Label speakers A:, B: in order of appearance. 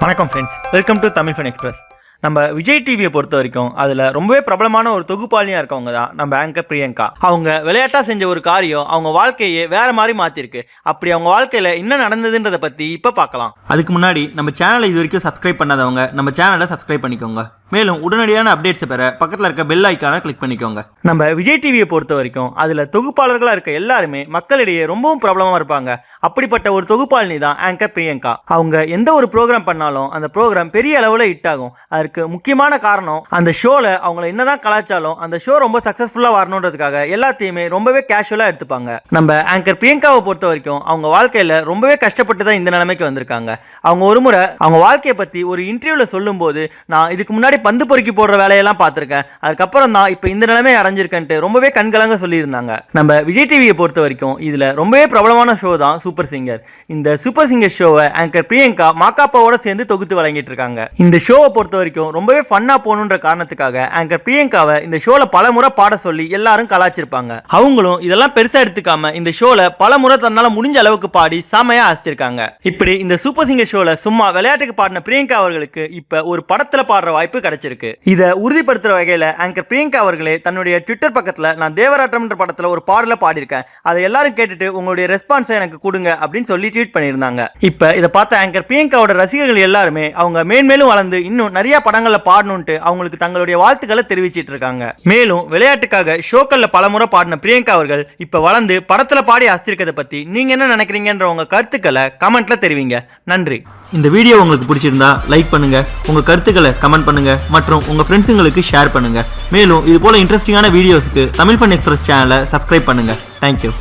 A: வணக்கம் friends, welcome to Tamil fun express. நம்ம விஜய் டிவியை பொறுத்த வரைக்கும் அதில் ரொம்பவே பிரபலமான ஒரு தொகுப்பாளியாக இருக்கவங்க தான் நம்ம ஆங்கர் பிரியங்கா. அவங்க விளையாட்டாக செஞ்ச ஒரு காரியம் அவங்க வாழ்க்கையே வேறு மாதிரி மாற்றிருக்கு. அப்படி அவங்க வாழ்க்கையில் என்ன நடந்ததுன்றதை பற்றி இப்போ பார்க்கலாம். அதுக்கு முன்னாடி நம்ம சேனலை இது வரைக்கும் சப்ஸ்கிரைப் பண்ணாதவங்க நம்ம சேனலை சப்ஸ்கிரைப் பண்ணிக்கோங்க. மேலும் உடனடியான அப்டேட்ஸை பெற பக்கத்தில் இருக்க பெல் ஐக்கானை கிளிக் பண்ணிக்கோங்க. நம்ம விஜய் டிவியை பொறுத்த வரைக்கும் அதில் தொகுப்பாளர்களாக இருக்க எல்லாருமே மக்களிடையே ரொம்பவும் பிரபலமாக இருப்பாங்க. அப்படிப்பட்ட ஒரு தொகுப்பாளினி தான் ஆங்கர் பிரியங்கா. அவங்க எந்த ஒரு ப்ரோக்ராம் பண்ணாலும் அந்த ப்ரோக்ராம் பெரிய அளவில் ஹிட் ஆகும். அதற்கு முக்கியமான காரணம் அந்த ஷோவில் அவங்கள என்னதான் கலாச்சாரம் அந்த ஷோ ரொம்ப சக்ஸஸ்ஃபுல்லாக வரணுன்றதுக்காக எல்லாத்தையுமே ரொம்பவே கேஷுவலாக எடுத்துப்பாங்க. நம்ம ஆங்கர் பிரியங்காவை பொறுத்த வரைக்கும் அவங்க வாழ்க்கையில் ரொம்பவே கஷ்டப்பட்டு தான் இந்த நிலைமைக்கு வந்திருக்காங்க. அவங்க ஒரு முறை அவங்க வாழ்க்கையை பற்றி ஒரு இன்டர்வியூவில் சொல்லும்போது, நான் இதுக்கு முன்னாடி பந்து பொறுக்கி போடுற வேலையெல்லாம் பார்த்துருக்கேன், அதுக்கப்புறம் தான் இப்போ இந்த நிலைமை அடைஞ்சிருக்கேன்ட்டு ரொம்பவே கண்கலங்க சொல்லியிருந்தாங்க. நம்ம விஜய் டிவியை பொறுத்த வரைக்கும் இதில் ரொம்பவே பிரபலமான ஷோ தான் சூப்பர் சிங்கர். இந்த சூப்பர் சிங்கர் ஷோவை ஆங்கர் பிரியங்கா மாக்காப்பாவோட சேர்ந்து தொகுத்து வழங்கிட்டு இருக்காங்க. இந்த ஷோவை பொறுத்த வரைக்கும் ரொம்பவே ஃபன்னா போகணுன்ற காரணத்துக்காக ஆங்கர் பிரியங்காவை இந்த ஷோல பல முறை பாட சொல்லி எல்லாரும் கலாச்சிருப்பாங்க. அவங்களும் இதெல்லாம் பெருசா எடுத்துக்காம இந்த ஷோல பல முறை தன்னால முடிஞ்ச அளவுக்கு பாடி செமையா ஆசித்திருக்காங்க. இப்படி இந்த சூப்பர் சிங்கர் ஷோல சும்மா விளையாட்டுக்கு பாடின பிரியங்கா அவர்களுக்கு இப்ப ஒரு படத்துல பாடுற வாய்ப்பு கிடைச்சிருக்கு. இதை உறுதிப்படுத்துற வகையில ஆங்கர் பிரியங்கா அவர்களே தன்னுடைய ட்விட்டர் பக்கத்துல, நான் தேவராட்டம் என்ற படத்துல ஒரு பாடல பாடியிருக்கேன், அதை எல்லாரும் கேட்டுட்டு உங்களுடைய ரெஸ்பான்ஸை எனக்கு கொடுங்க அப்படின்னு சொல்லி ட்வீட் பண்ணியிருந்தாங்க. இப்ப இதை பார்த்த ஆங்கர் பிரியங்காவோட ரசிகர்கள் எல்லாருமே அவங்க மேன்மேலும் வளர்ந்து இன்னும் நிறைய படங்கள்ல பாடணும்ட்டு அவங்களுக்கு தங்களுடைய வாழ்த்துக்களை தெரிவிச்சிட்டு இருக்காங்க. மேலும் விளையாட்டுக்காக ஷோக்கள்ல பலமுறை பாடின பிரியங்கா அவர்கள் இப்ப வளர்ந்து படத்துல பாடி ஆசிரியக்கிறத பத்தி நீங்க என்ன நினைக்கிறீங்கன்ற உங்க கருத்துக்களை கமெண்ட்ல தெரிவிங்க. நன்றி. இந்த வீடியோ உங்களுக்கு பிடிச்சிருந்தா லைக் பண்ணுங்க, உங்க கருத்துக்களை கமெண்ட் பண்ணுங்க மற்றும் உங்க ஃப்ரெண்ட்ஸுங்களுக்கு ஷேர் பண்ணுங்க. மேலும் இது போல இன்ட்ரெஸ்டிங்கான வீடியோஸ்க்கு தமிழ் ஃபன் எக்ஸ்பிரஸ் சேனலை சப்ஸ்கிரைப் பண்ணுங்க. தேங்க்யூ.